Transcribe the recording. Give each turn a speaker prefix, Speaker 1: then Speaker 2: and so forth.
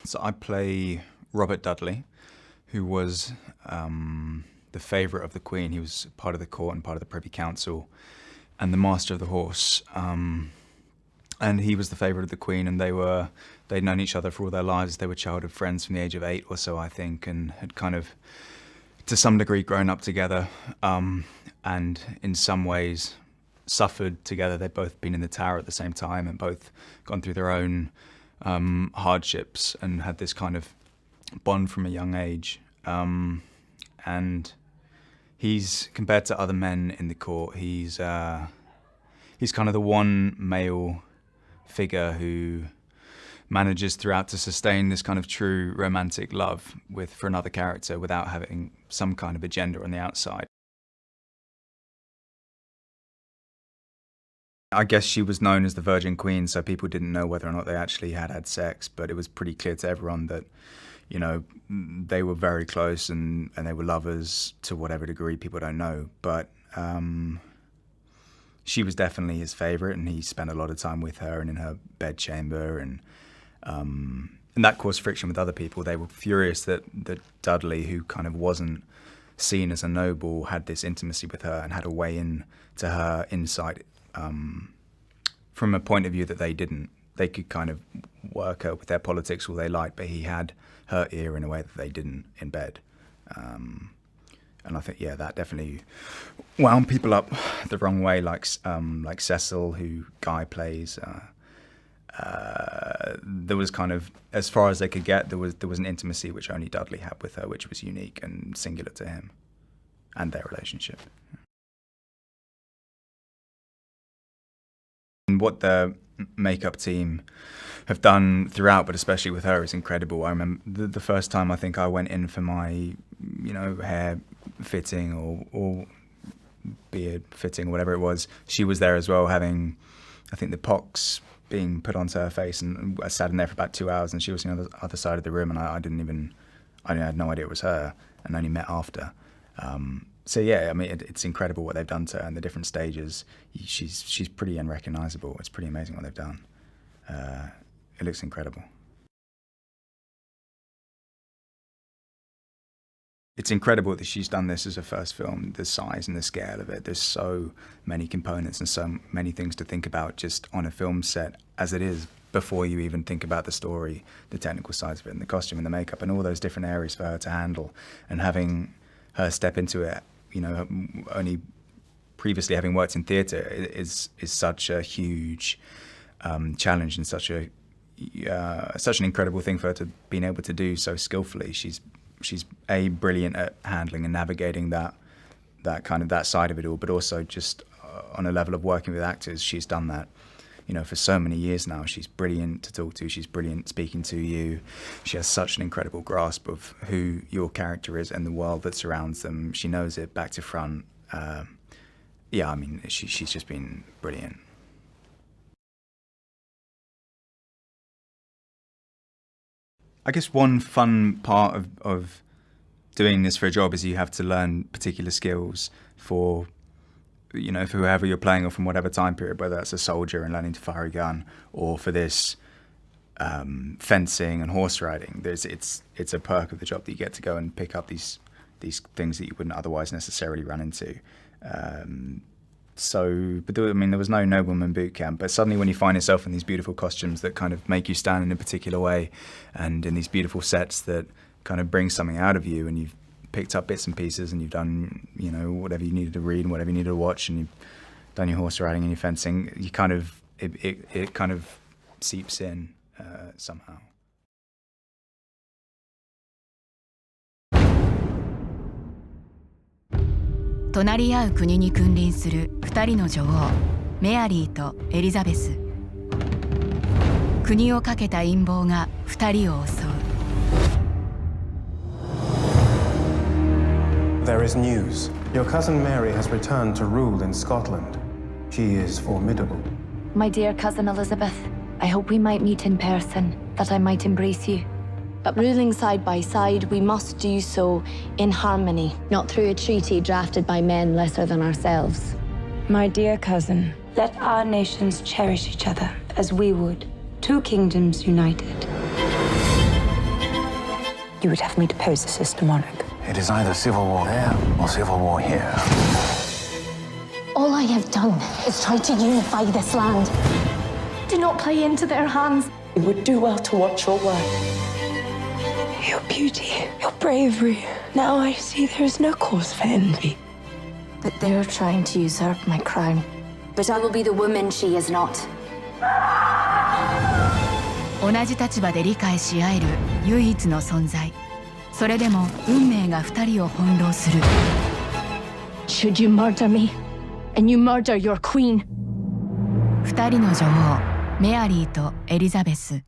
Speaker 1: So I play Robert Dudley, who was the favourite of the Queen. He was part of the court and part of the Privy Council and the Master of the Horse. And he was the favourite of the Queen, and they'd known each other for all their lives. They were childhood friends from the age of 8 or so, I think, and had kind of, to some degree, grown up together, and in some ways suffered together. They'd both been in the Tower at the same time and both gone through their own hardships and had this kind of bond from a young age. And he's, compared to other men in the court, he's kind of the one male figure who manages throughout to sustain this kind of true romantic love for another character without having some kind of agenda on the outside. I guess she was known as the Virgin Queen, so people didn't know whether or not they actually had sex, but it was pretty clear to everyone that, you know, they were very close and they were lovers to whatever degree, people don't know. But she was definitely his favourite, and he spent a lot of time with her and in her bedchamber, and that caused friction with other people. They were furious that Dudley, who kind of wasn't seen as a noble, had this intimacy with her and had a way in to her insight from a point of view that they didn't. They could kind of work her with their politics all they liked, but he had her ear in a way that they didn't in bed. And I think, yeah, that definitely wound people up the wrong way, like Cecil, who Guy plays. There was kind of, as far as they could get, there was an intimacy which only Dudley had with her, which was unique and singular to him and their relationship. And what the makeup team have done throughout, but especially with her, is incredible. I remember the first time I think I went in for my, hair fitting or beard fitting or whatever it was, she was there as well, having, I think, the pox being put onto her face, and I sat in there for about 2 hours, and she was on the other side of the room, and I had no idea it was her, and only met after. So yeah, I mean, it's incredible what they've done to her and the different stages. She's pretty unrecognisable. It's pretty amazing what they've done. It looks incredible. It's incredible that she's done this as her first film, the size and the scale of it. There's so many components and so many things to think about just on a film set as it is, before you even think about the story, the technical sides of it, and the costume and the makeup and all those different areas for her to handle. And having her step into it, only previously having worked in theatre, is such a huge challenge and such an incredible thing for her to be able to do so skillfully. She's brilliant at handling and navigating that side of it all, but also just on a level of working with actors, she's done that, for so many years now. She's brilliant to talk to. She's brilliant speaking to you. She has such an incredible grasp of who your character is and the world that surrounds them. She knows it back to front. Yeah, I mean, she's just been brilliant. I guess one fun part of doing this for a job is you have to learn particular skills for whoever you're playing, or from whatever time period, whether that's a soldier and learning to fire a gun, or for this fencing and horse riding. It's a perk of the job that you get to go and pick up these things that you wouldn't otherwise necessarily run into. There was no nobleman boot camp, but suddenly when you find yourself in these beautiful costumes that kind of make you stand in a particular way, and in these beautiful sets that kind of bring something out of you, and you've picked up bits and pieces, and you've done, whatever you needed to read and whatever you needed to watch, and you've done your horse riding and your fencing, you kind of, it kind of seeps in somehow.
Speaker 2: 隣り合う国に君臨する2人の女王、メアリーとエリザベス。国をかけた陰謀が2人を襲う。
Speaker 3: There is news. Your cousin Mary has returned to rule in Scotland. She is formidable.
Speaker 4: My dear cousin Elizabeth, I hope we might meet in person, that I might embrace you. But ruling side by side, we must do so in harmony, not through a treaty drafted by men lesser than ourselves.
Speaker 5: My dear cousin, let our nations cherish each other as we would, two kingdoms united. You would have me depose the sister monarch.
Speaker 6: It is either civil war there or civil war here.
Speaker 4: All I have done is try to unify this land. Do not play into their hands.
Speaker 5: You would do well to watch your word. Your beauty, your bravery. Now I see there is no cause for envy.
Speaker 4: But they're trying to usurp my crown. But I will be the woman she is not.
Speaker 2: 同じ立場で理解し合える唯一の存在。それでも運命が2人を翻弄する。
Speaker 4: Should you murder me, and you murder your queen?
Speaker 2: 2人の女王メアリーとエリザベス